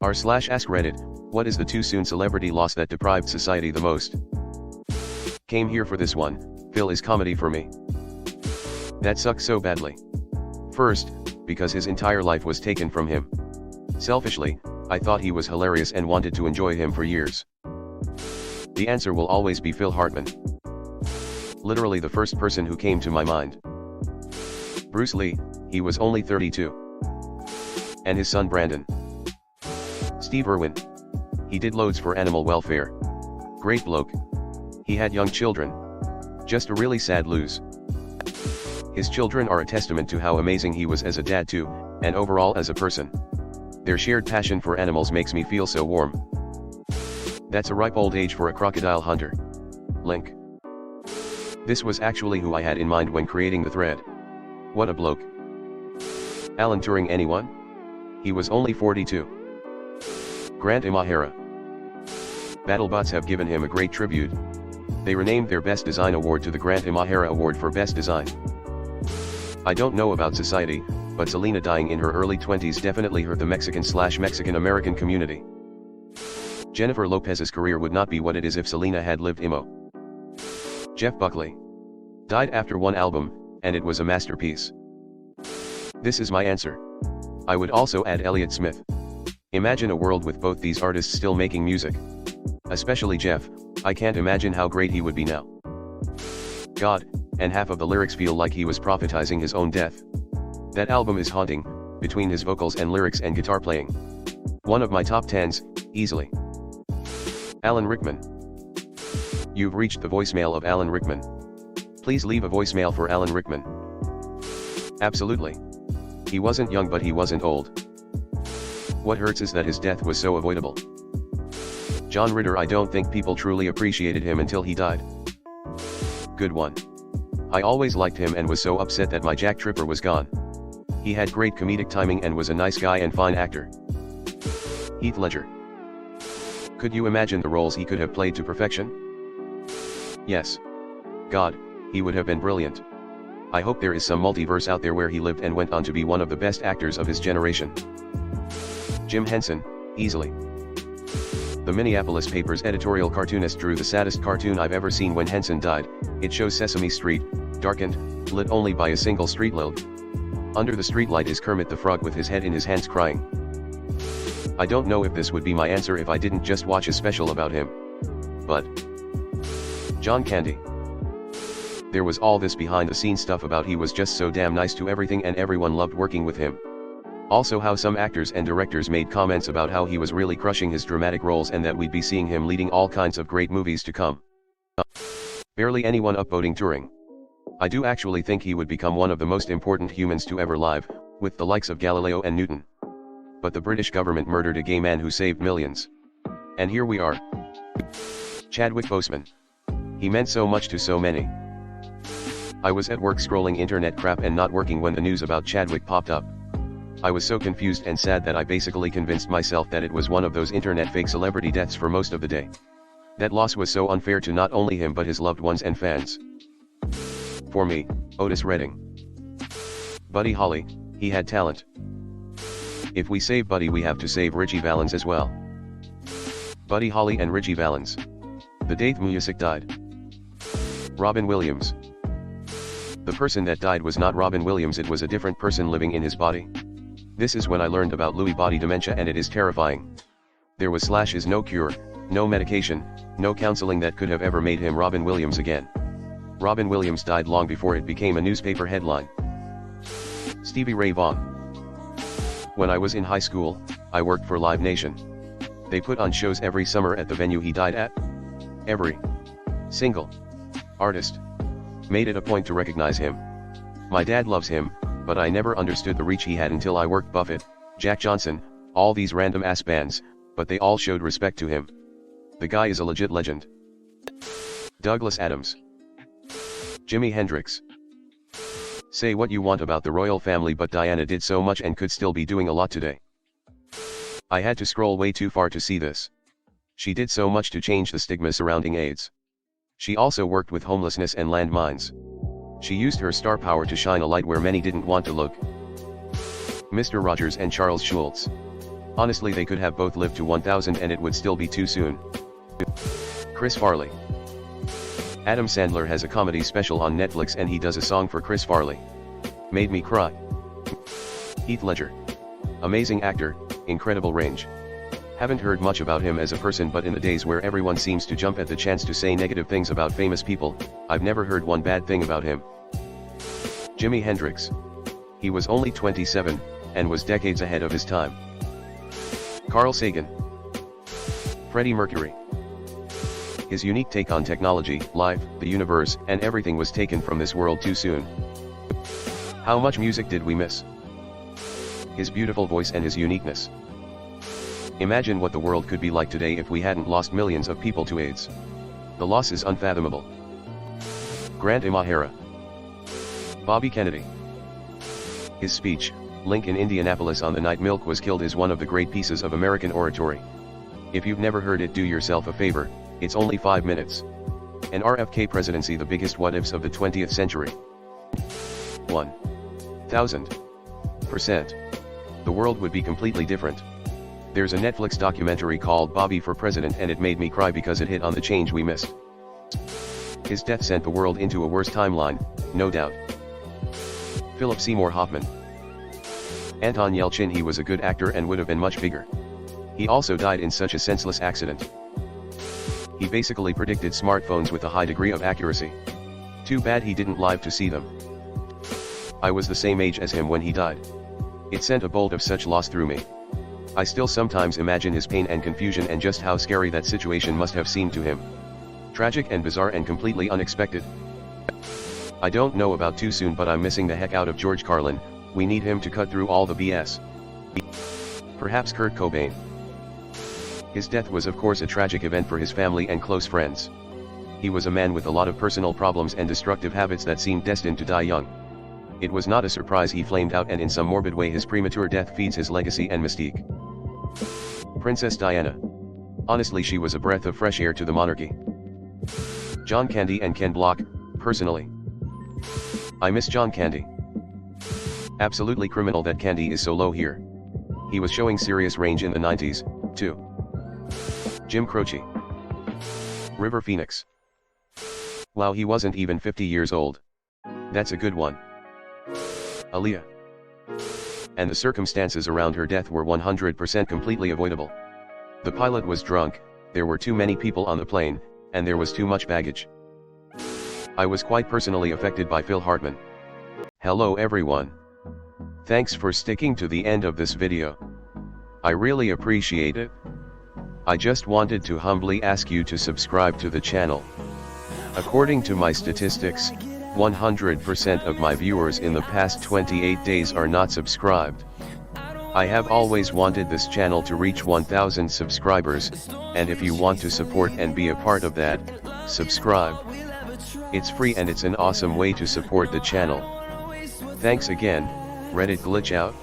r/AskReddit, what is the too soon celebrity loss that deprived society the most? Came here for this one. Phil is comedy for me. That sucks so badly. First, because his entire life was taken from him. Selfishly, I thought he was hilarious and wanted to enjoy him for years. The answer will always be Phil Hartman. Literally the first person who came to my mind. Bruce Lee, he was only 32. And his son Brandon. Steve Irwin. He did loads for animal welfare. Great bloke. He had young children. Just a really sad lose. His children are a testament to how amazing he was as a dad too, and overall as a person. Their shared passion for animals makes me feel so warm. That's a ripe old age for a crocodile hunter. Link. This was actually who I had in mind when creating the thread. What a bloke. Alan Turing, anyone? He was only 42. Grant Imahara. BattleBots have given him a great tribute. They renamed their Best Design Award to the Grant Imahara Award for Best Design. I don't know about society, but Selena dying in her early 20s definitely hurt the Mexican/Mexican American community. Jennifer Lopez's career would not be what it is if Selena had lived. Jeff Buckley died after one album, and it was a masterpiece. This is my answer. I would also add Elliott Smith. Imagine a world with both these artists still making music. Especially Jeff, I can't imagine how great he would be now. God, and half of the lyrics feel like he was prophetizing his own death. That album is haunting, between his vocals and lyrics and guitar playing. One of my top 10s, easily. Alan Rickman. You've reached the voicemail of Alan Rickman. Please leave a voicemail for Alan Rickman. Absolutely. He wasn't young, but he wasn't old. What hurts is that his death was so avoidable. John Ritter, I don't think people truly appreciated him until he died. Good one. I always liked him and was so upset that my Jack Tripper was gone. He had great comedic timing and was a nice guy and fine actor. Heath Ledger. Could you imagine the roles he could have played to perfection? Yes. God, he would have been brilliant. I hope there is some multiverse out there where he lived and went on to be one of the best actors of his generation. Jim Henson, easily. The Minneapolis Paper's editorial cartoonist drew the saddest cartoon I've ever seen when Henson died. It shows Sesame Street, darkened, lit only by a single street lamp. Under the streetlight is Kermit the Frog with his head in his hands crying. I don't know if this would be my answer if I didn't just watch a special about him. But John Candy. There was all this behind the scenes stuff about he was just so damn nice to everything and everyone loved working with him. Also how some actors and directors made comments about how he was really crushing his dramatic roles and that we'd be seeing him leading all kinds of great movies to come. Barely anyone upvoting Turing. I do actually think he would become one of the most important humans to ever live, with the likes of Galileo and Newton. But the British government murdered a gay man who saved millions. And here we are. Chadwick Boseman. He meant so much to so many. I was at work scrolling internet crap and not working when the news about Chadwick popped up. I was so confused and sad that I basically convinced myself that it was one of those internet fake celebrity deaths for most of the day. That loss was so unfair to not only him but his loved ones and fans. For me, Otis Redding. Buddy Holly, he had talent. If we save Buddy we have to save Ritchie Valens as well. Buddy Holly and Ritchie Valens. The day music died. Robin Williams. The person that died was not Robin Williams, it was a different person living in his body. This is when I learned about Lewy body dementia and it is terrifying. There was / no cure, no medication, no counseling that could have ever made him Robin Williams again. Robin Williams died long before it became a newspaper headline. Stevie Ray Vaughan. When I was in high school, I worked for Live Nation. They put on shows every summer at the venue he died at. Every single artist made it a point to recognize him. My dad loves him, but I never understood the reach he had until I worked Buffett, Jack Johnson, all these random ass bands, but they all showed respect to him. The guy is a legit legend. Douglas Adams. Jimi Hendrix. Say what you want about the royal family, but Diana did so much and could still be doing a lot today. I had to scroll way too far to see this. She did so much to change the stigma surrounding AIDS. She also worked with homelessness and landmines. She used her star power to shine a light where many didn't want to look. Mr. Rogers and Charles Schultz. Honestly, they could have both lived to 1000 and it would still be too soon. Chris Farley. Adam Sandler has a comedy special on Netflix and he does a song for Chris Farley. Made me cry. Heath Ledger. Amazing actor, incredible range. Haven't heard much about him as a person, but in the days where everyone seems to jump at the chance to say negative things about famous people, I've never heard one bad thing about him. Jimi Hendrix. He was only 27, and was decades ahead of his time. Carl Sagan. Freddie Mercury. His unique take on technology, life, the universe, and everything was taken from this world too soon. How much music did we miss? His beautiful voice and his uniqueness. Imagine what the world could be like today if we hadn't lost millions of people to AIDS. The loss is unfathomable. Grant Imahara. Bobby Kennedy. His speech, "Link in Indianapolis on the night Milk was killed," is one of the great pieces of American oratory. If you've never heard it, do yourself a favor, it's only 5 minutes. An RFK presidency, the biggest what-ifs of the 20th century. 1000%. The world would be completely different. There's a Netflix documentary called Bobby for President and it made me cry because it hit on the change we missed. His death sent the world into a worse timeline, no doubt. Philip Seymour Hoffman. Anton Yelchin. He was a good actor and would have been much bigger. He also died in such a senseless accident. He basically predicted smartphones with a high degree of accuracy. Too bad he didn't live to see them. I was the same age as him when he died. It sent a bolt of such loss through me. I still sometimes imagine his pain and confusion and just how scary that situation must have seemed to him. Tragic and bizarre and completely unexpected. I don't know about too soon, but I'm missing the heck out of George Carlin. We need him to cut through all the BS. Perhaps Kurt Cobain. His death was of course a tragic event for his family and close friends. He was a man with a lot of personal problems and destructive habits that seemed destined to die young. It was not a surprise he flamed out, and in some morbid way his premature death feeds his legacy and mystique. Princess Diana. Honestly, she was a breath of fresh air to the monarchy. John Candy and Ken Block. Personally, I miss John Candy. Absolutely criminal that Candy is so low here. He was showing serious range in the 90s, too. Jim Croce. River Phoenix. Wow, he wasn't even 50 years old. That's a good one. Aaliyah. And the circumstances around her death were 100% completely avoidable. The pilot was drunk, there were too many people on the plane, and there was too much baggage. I was quite personally affected by Phil Hartman. Hello everyone. Thanks for sticking to the end of this video. I really appreciate it. I just wanted to humbly ask you to subscribe to the channel. According to my statistics, 100% of my viewers in the past 28 days are not subscribed. I have always wanted this channel to reach 1000 subscribers, and if you want to support and be a part of that, subscribe. It's free and it's an awesome way to support the channel. Thanks again. Reddit glitch out.